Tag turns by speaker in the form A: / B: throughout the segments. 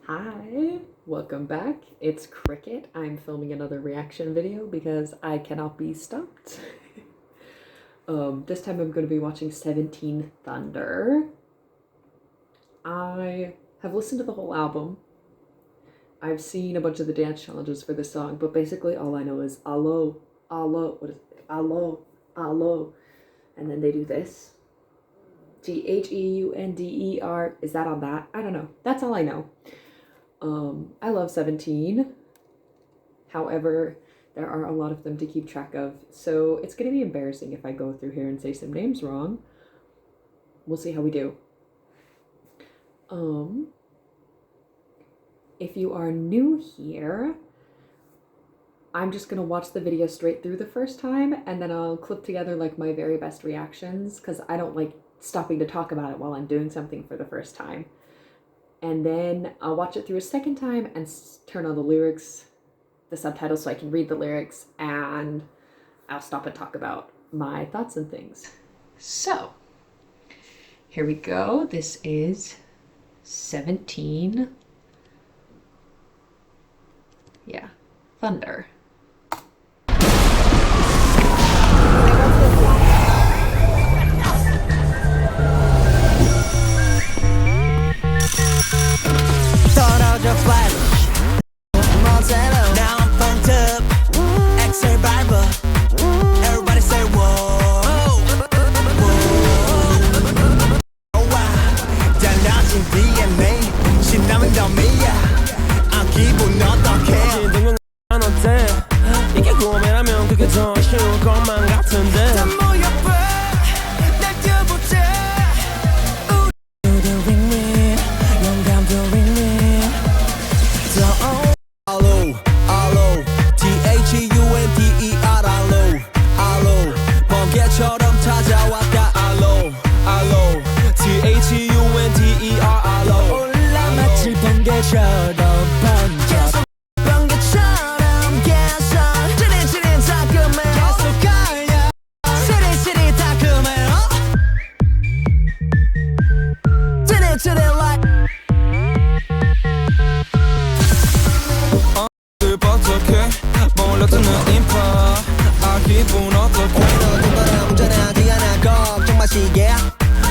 A: Hi, welcome back. It's Cricket. I'm filming another reaction video because I cannot be stopped. This time I'm going to be watching 17 Thunder. I have listened to the whole album. I've seen a bunch of the dance challenges for this song, but basically all I know is allo, allo, what is it? Allo, allo. And then they do this. Thunderbolt. Is that on that? I don't know. That's all I know. I love 17. However, there are a lot of them to keep track of, so it's going to be embarrassing if I go through here and say some names wrong. We'll see how we do. If you are new here, I'm just going to watch the video straight through the first time, and then I'll clip together like my very best reactions, because I don't like stopping to talk about it while I'm doing something for the first time. And then I'll watch it through a second time and turn on the lyrics, the subtitles, so I can read the lyrics, and I'll stop and talk about my thoughts and things. So, here we go. This is 17. Yeah, Thunder.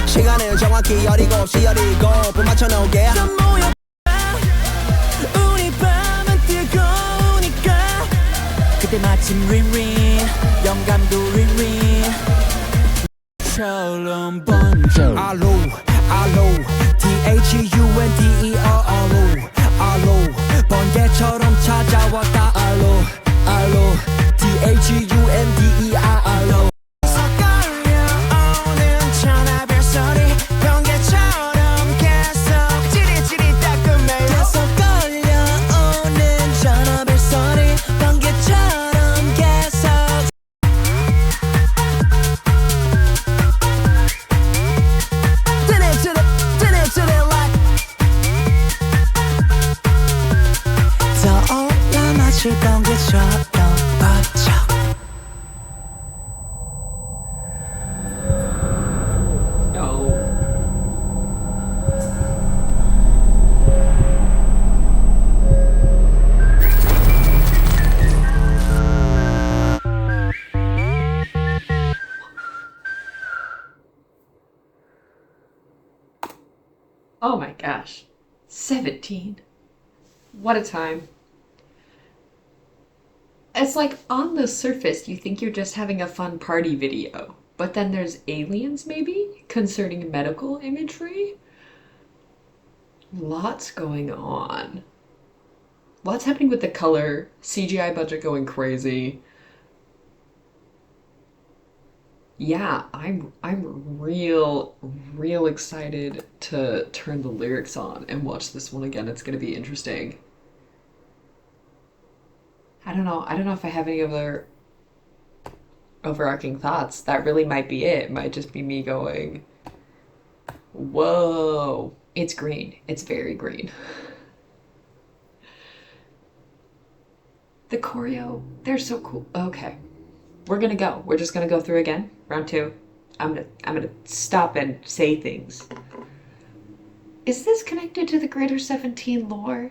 B: 시간을 정확히 열이고 없이 열이고 불 맞춰 놓을게 우리 밤은 뜨거우니까 그때 마침 링링 영감도 링링 처럼 번져 알로 알로 thunderbolt 알로 번개처럼 찾아왔다 알로 알로 thunderbolt 알로
A: Oh my gosh, 17. What a time. It's like on the surface you think you're just having a fun party video, but then there's aliens maybe concerning medical imagery. Lots going on. Lots happening with the color, CGI budget going crazy. Yeah, I'm real excited to turn the lyrics on and watch this one again. It's gonna be interesting. I don't know if I have any other overarching thoughts. That really might be it. It might just be me going, whoa, it's green. It's very green. The choreo, they're so cool. Okay, we're gonna go. We're just gonna go through again. Round two. I'm gonna stop and say things. Is this connected to the Greater 17 lore?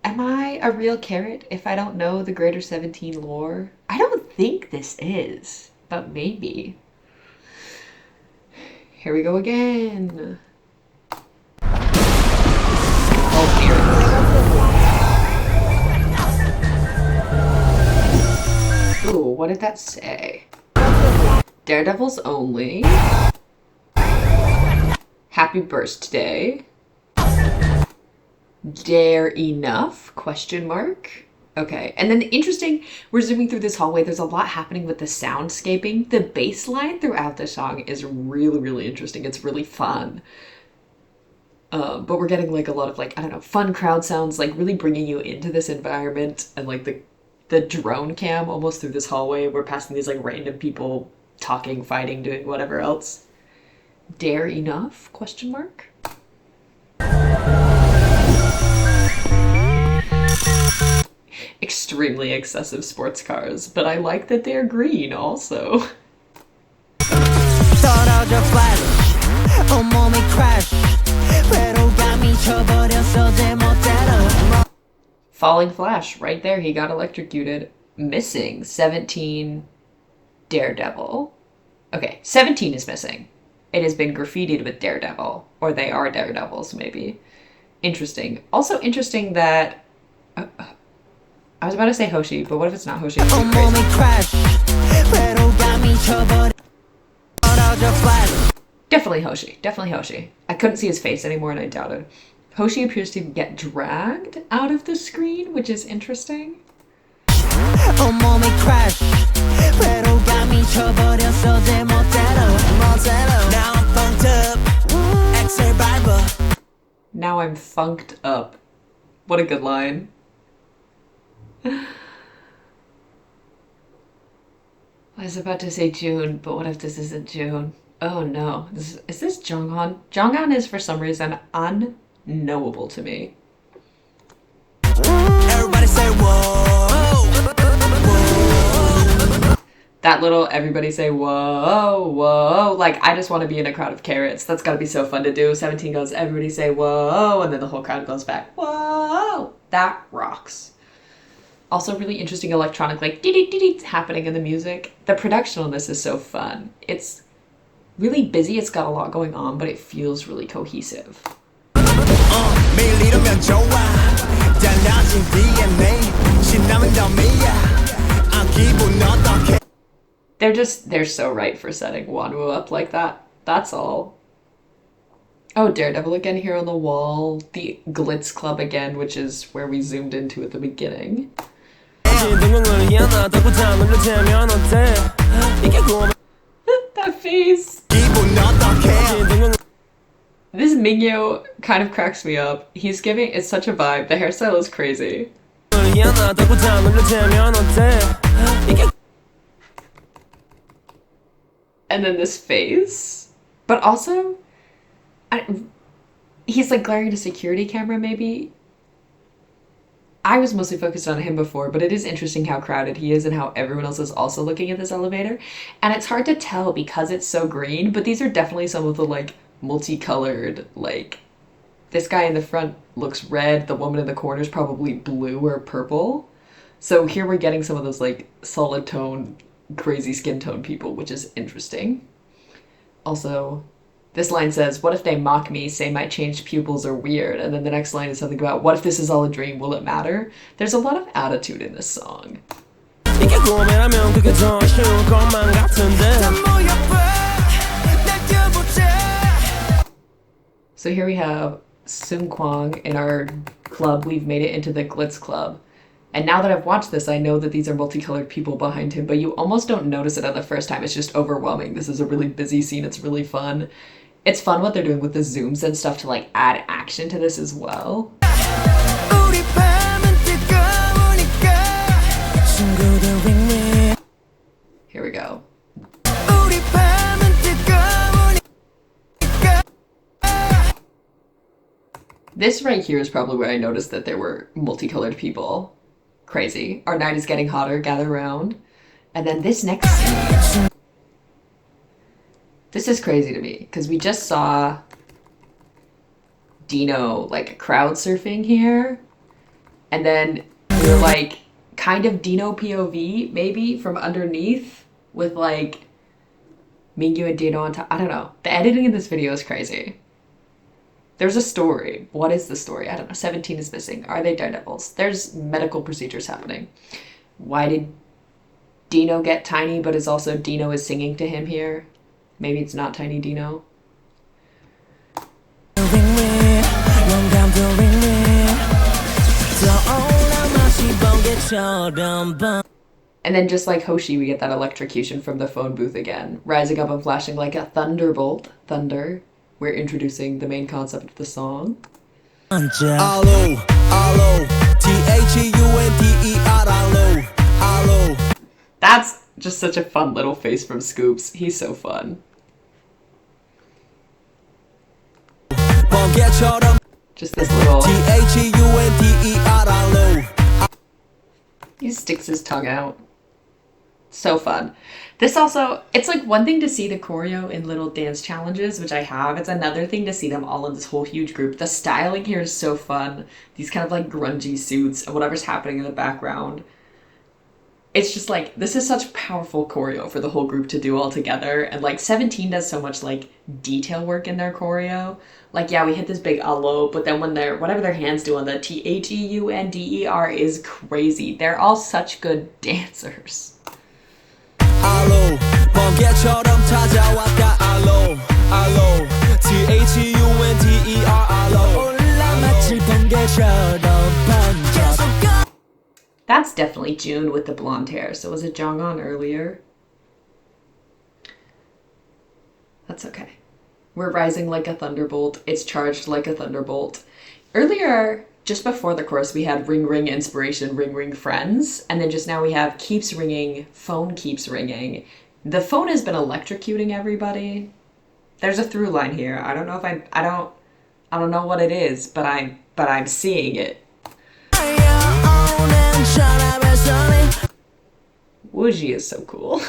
A: Am I a real Carat if I don't know the Greater 17 lore? I don't think this is, but maybe. Here we go again. Oh, here. Ooh, what did that say? Daredevils only. Happy birthday. Dare enough? Question mark. Okay, and then interesting, we're zooming through this hallway. There's a lot happening with the soundscaping. The bass line throughout the song is really, really interesting. It's really fun. But we're getting like a lot of like, I don't know, fun crowd sounds, like really bringing you into this environment, and like the drone cam almost through this hallway. We're passing these like random people talking, fighting, doing whatever else. Dare enough? Question mark. Extremely excessive sports cars, but I like that they're green also. Falling Flash, right there, he got electrocuted. Missing 17 Daredevil. Okay, 17 is missing. It has been graffitied with Daredevil, or they are Daredevils maybe. Interesting. Also interesting that I was about to say Hoshi, but what if it's not Hoshi? Definitely Hoshi. Definitely Hoshi. I couldn't see his face anymore and I doubted. Hoshi appears to get dragged out of the screen, which is interesting. Now I'm funked up. What a good line. I was about to say June, but what if this isn't June? Oh no. Is this Jonghan? Jonghan is for some reason unknowable to me. Everybody say whoa. That little everybody say whoa, whoa. Like, I just want to be in a crowd of Carats. That's gotta be so fun to do. 17 goes, everybody say whoa, and then the whole crowd goes back, whoa. That rocks. Also really interesting electronic, like, dee-dee-dee-dee happening in the music. The production on this is so fun. It's really busy, it's got a lot going on, but it feels really cohesive. They're so right for setting Wanwu up like that. That's all. Oh, Daredevil again here on the wall. The Glitz Club again, which is where we zoomed into at the beginning. That face. This Mingyu kind of cracks me up. He's giving, it's such a vibe. The hairstyle is crazy. And then this face. But also, he's like glaring at a security camera maybe. I was mostly focused on him before, but it is interesting how crowded he is and how everyone else is also looking at this elevator. And it's hard to tell because it's so green, but these are definitely some of the like multicolored, like this guy in the front looks red, the woman in the corner is probably blue or purple. So here we're getting some of those like solid tone, crazy skin tone people, which is interesting. Also, this line says, what if they mock me, say my changed pupils are weird? And then the next line is something about, what if this is all a dream, will it matter? There's a lot of attitude in this song. So here we have Seung Kwang in our club. We've made it into the Glitz Club. And now that I've watched this, I know that these are multicolored people behind him, but you almost don't notice it on the first time. It's just overwhelming. This is a really busy scene. It's really fun. It's fun what they're doing with the zooms and stuff to like add action to this as well. Here we go. This right here is probably where I noticed that there were multicolored people. Crazy. Our night is getting hotter, gather around. And then this next scene. This is crazy to me because we just saw Dino like crowd surfing here, and then we're like kind of Dino POV maybe from underneath with like Mingyu and Dino on top. I don't know. The editing in this video is crazy. There's a story. What is the story? I don't know. 17 is missing. Are they daredevils? There's medical procedures happening. Why did Dino get tiny, but is also Dino is singing to him here? Maybe it's not Tiny Dino. And then just like Hoshi, we get that electrocution from the phone booth again. Rising up and flashing like a thunderbolt. Thunder. We're introducing the main concept of the song. That's just such a fun little face from Scoops. He's so fun. Just this little... He sticks his tongue out. So fun. This also, it's like one thing to see the choreo in little dance challenges, which I have. It's another thing to see them all in this whole huge group. The styling here is so fun. These kind of like grungy suits and whatever's happening in the background. It's just like, this is such powerful choreo for the whole group to do all together. And like 17 does so much like detail work in their choreo. Like, yeah, we hit this big allo, but then when they're, whatever their hands do on the THEUNDER is crazy. They're all such good dancers. 알로 번개처럼 찾아왔다 알로 알로 THUNDER 알로 올라 마치 번개처럼 번져. That's definitely June with the blonde hair. So was it Jongwon earlier? That's okay. We're rising like a thunderbolt. It's charged like a thunderbolt. Earlier, just before the chorus, we had ring ring inspiration, ring ring friends. And then just now we have keeps ringing, phone keeps ringing. The phone has been electrocuting everybody. There's a through line here. I don't know if I don't know what it is, but I'm seeing it. Wooji is so cool.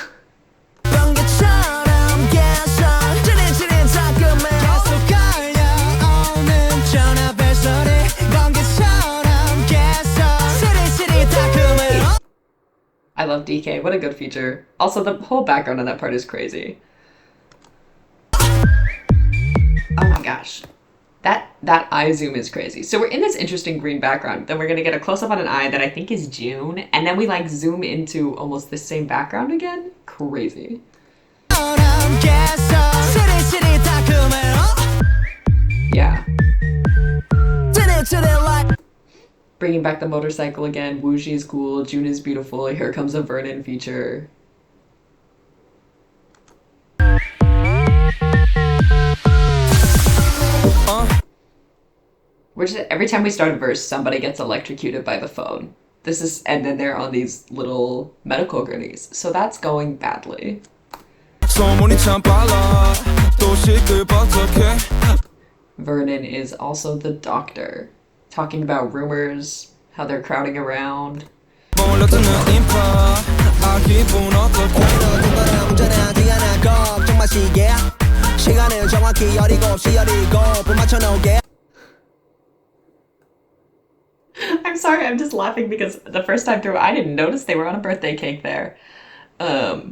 A: I love DK. What a good feature. Also, the whole background on that part is crazy. Oh my gosh. That eye zoom is crazy. So we're in this interesting green background. Then we're going to get a close-up on an eye that I think is June. And then we like zoom into almost the same background again. Crazy. Yeah. Bringing back the motorcycle again. Wooji is cool. June is beautiful. Here comes a Vernon feature. We're just, every time we start a verse, somebody gets electrocuted by the phone. This is, and then they're on these little medical gurneys. So that's going badly. Vernon is also the doctor, talking about rumors, how they're crowding around. I'm sorry, I'm just laughing because the first time through, I didn't notice they were on a birthday cake there. I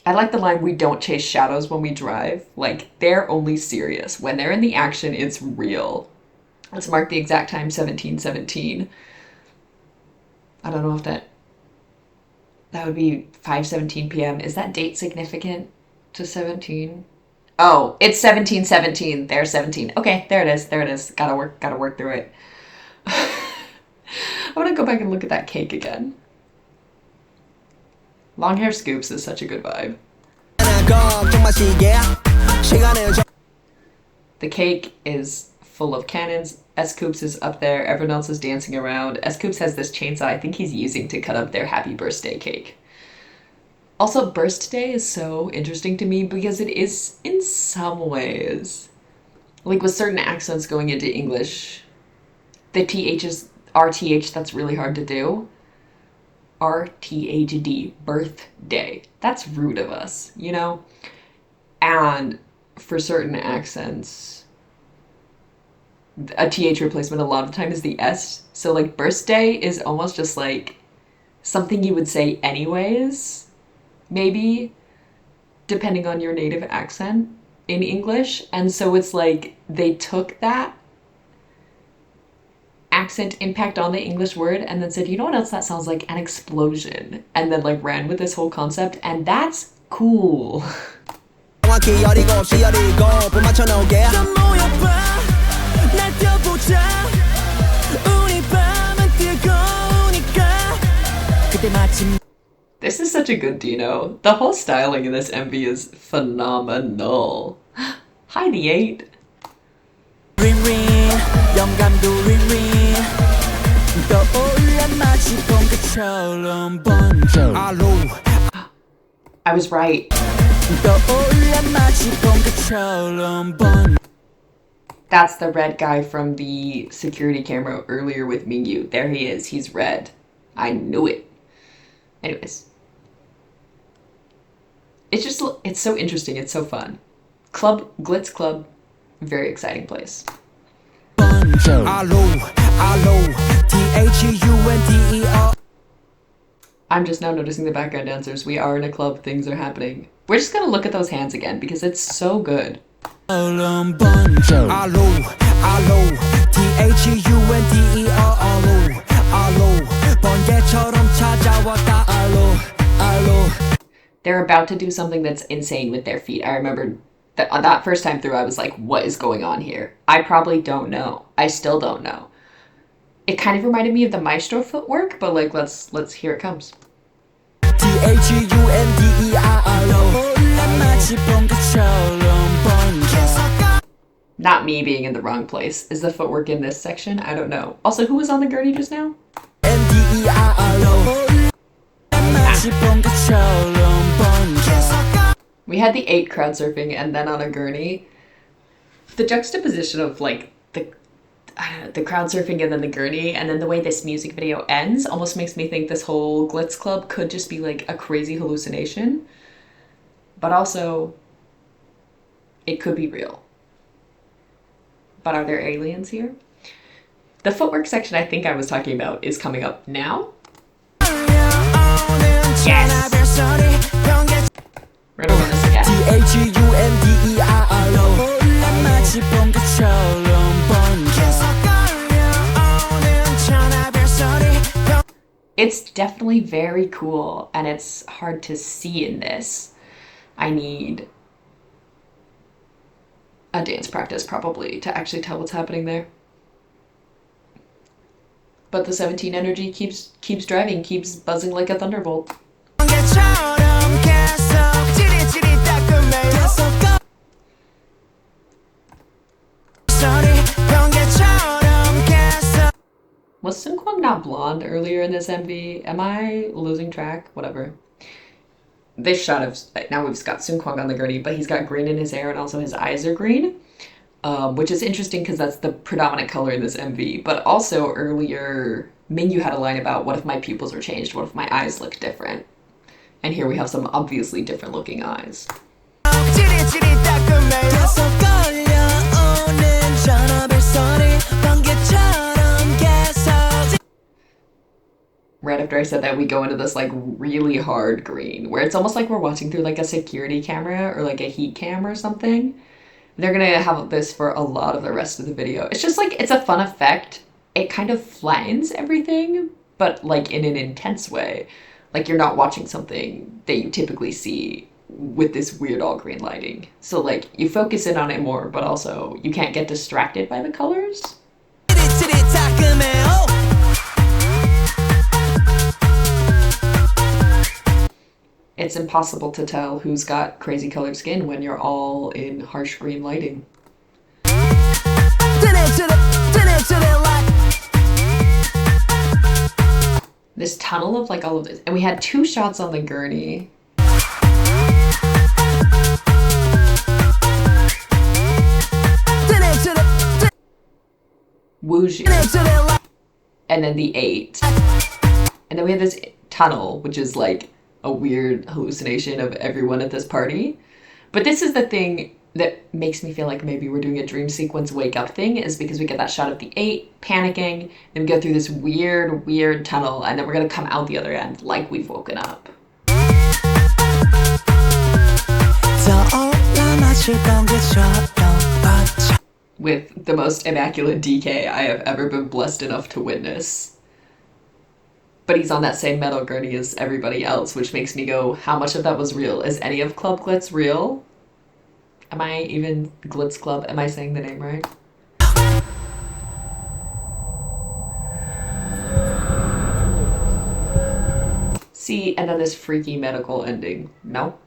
A: like the line, we don't chase shadows when we drive. Like, they're only serious. When they're in the action, it's real. Let's mark the exact time, 17:17. I don't know if that would be 5:17 p.m. Is that date significant to 17? Oh, it's 17:17. There's 17. Okay, there it is. There it is. Gotta work through it. I want to go back and look at that cake again. Long hair scoops is such a good vibe. The cake is full of cannons. S-Coops is up there. Everyone else is dancing around. S-Coops has this chainsaw I think he's using to cut up their happy birthday cake. Also, Burst Day is so interesting to me because it is, in some ways, like with certain accents going into English, the TH is RTH, that's really hard to do. RTHD, birthday. That's rude of us, you know? And for certain accents, a TH replacement a lot of the time is the S. So like birthday is almost just like something you would say anyways, maybe, depending on your native accent in English. And so it's like they took that accent impact on the English word and then said, you know what else that sounds like? An explosion. And then like ran with this whole concept, and that's cool. This is such a good Dino. The whole styling in this MV is phenomenal. Hi, the 8. I was right. That's the red guy from the security camera earlier with Mingyu. There he is. He's red. I knew it. Anyways. It's so interesting. It's so fun. Glitz Club. Very exciting place. I'm just now noticing the background dancers. We are in a club. Things are happening. We're just gonna look at those hands again because it's so good. They're about to do something that's insane with their feet. I remember that first time through, I was like, what is going on here? I probably don't know. I still don't know. It kind of reminded me of the Maestro footwork, but like, let's here it comes. Not me being in the wrong place. Is the footwork in this section? I don't know. Also, who was on the gurney just now? We had the 8 crowd surfing and then on a gurney. The juxtaposition of like the crowd surfing and then the gurney and then the way this music video ends almost makes me think this whole Glitz Club could just be like a crazy hallucination. But also, it could be real. But are there aliens here? The footwork section I think I was talking about is coming up now. Yes! We're gonna run this again. It's definitely very cool, and it's hard to see in this. I need a dance practice probably to actually tell what's happening there. But the 17 energy keeps driving, keeps buzzing like a thunderbolt. Was Seungkwang not blonde earlier in this MV? Am I losing track? Whatever. This shot of, now we've got Seungkwang on the gurney, but he's got green in his hair and also his eyes are green. Which is interesting because that's the predominant color in this MV. But also earlier, Mingyu had a line about, what if my pupils are changed? What if my eyes look different? And here we have some obviously different looking eyes. Right after I said that, we go into this like really hard green where it's almost like we're watching through like a security camera or like a heat cam or something. They're gonna have this for a lot of the rest of the video. It's just like, it's a fun effect. It kind of flattens everything, but like in an intense way. Like you're not watching something that you typically see with this weird all green lighting. So like you focus in on it more, but also you can't get distracted by the colors. It's impossible to tell who's got crazy colored skin when you're all in harsh green lighting. This tunnel of like all of this. And we had 2 shots on the gurney. Wuji. And then the 8. And then we have this tunnel, which is like a weird hallucination of everyone at this party. But this is the thing that makes me feel like maybe we're doing a dream sequence wake up thing is because we get that shot of the 8 panicking, and we go through this weird tunnel, and then we're gonna come out the other end like we've woken up. With the most immaculate DK I have ever been blessed enough to witness. But he's on that same metal gurney as everybody else, which makes me go, how much of that was real? Is any of Club Glitz real? Am I even Glitz Club? Am I saying the name right? See, and then this freaky medical ending. No?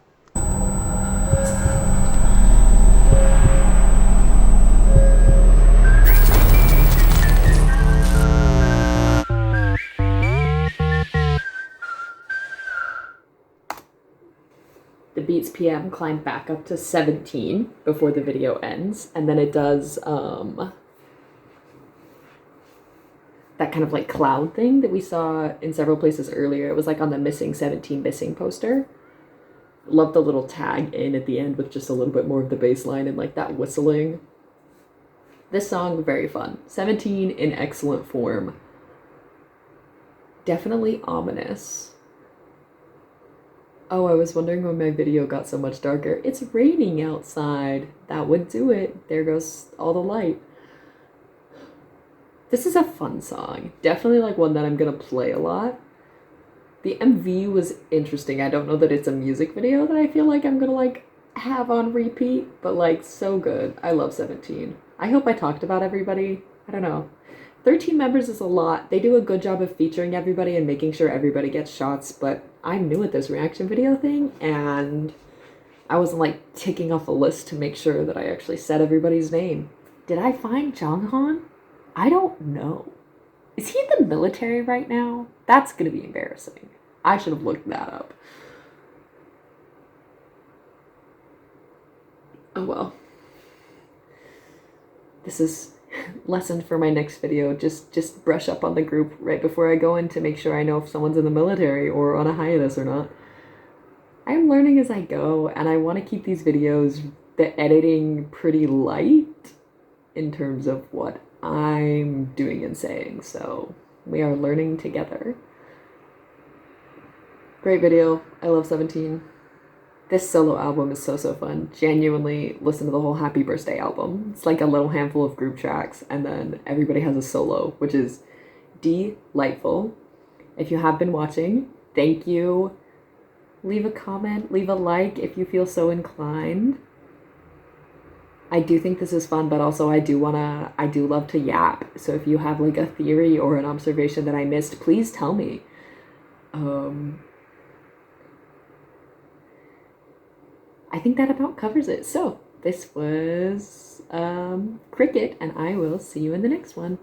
A: The Beats PM climb back up to 17 before the video ends, and then it does that kind of like cloud thing that we saw in several places earlier. It was like on the Missing 17 Missing poster. Love the little tag in at the end with just a little bit more of the bass line and like that whistling. This song, very fun. 17 in excellent form. Definitely ominous. Oh, I was wondering when my video got so much darker. It's raining outside. That would do it. There goes all the light. This is a fun song. Definitely like one that I'm gonna play a lot. The MV was interesting. I don't know that it's a music video that I feel like I'm gonna like have on repeat, but like so good. I love 17. I hope I talked about everybody. I don't know. 13 members is a lot. They do a good job of featuring everybody and making sure everybody gets shots, but I'm new at this reaction video thing, and I wasn't like ticking off a list to make sure that I actually said everybody's name. Did I find Jonghan? I don't know. Is he in the military right now? That's gonna be embarrassing. I should have looked that up. Oh well. This is lesson for my next video. Just brush up on the group right before I go in to make sure I know if someone's in the military or on a hiatus or not. I'm learning as I go, and I want to keep these videos, the editing, pretty light in terms of what I'm doing and saying, so we are learning together. Great video. I love 17. This solo album is so fun. Genuinely listen to the whole Happy Birthday album. It's like a little handful of group tracks, and then everybody has a solo, which is delightful. If you have been watching, thank you. Leave a comment, leave a like if you feel so inclined. I do think this is fun, but also I do love to yap. So if you have like a theory or an observation that I missed, please tell me. I think that about covers it. So this was Cricket, and I will see you in the next one.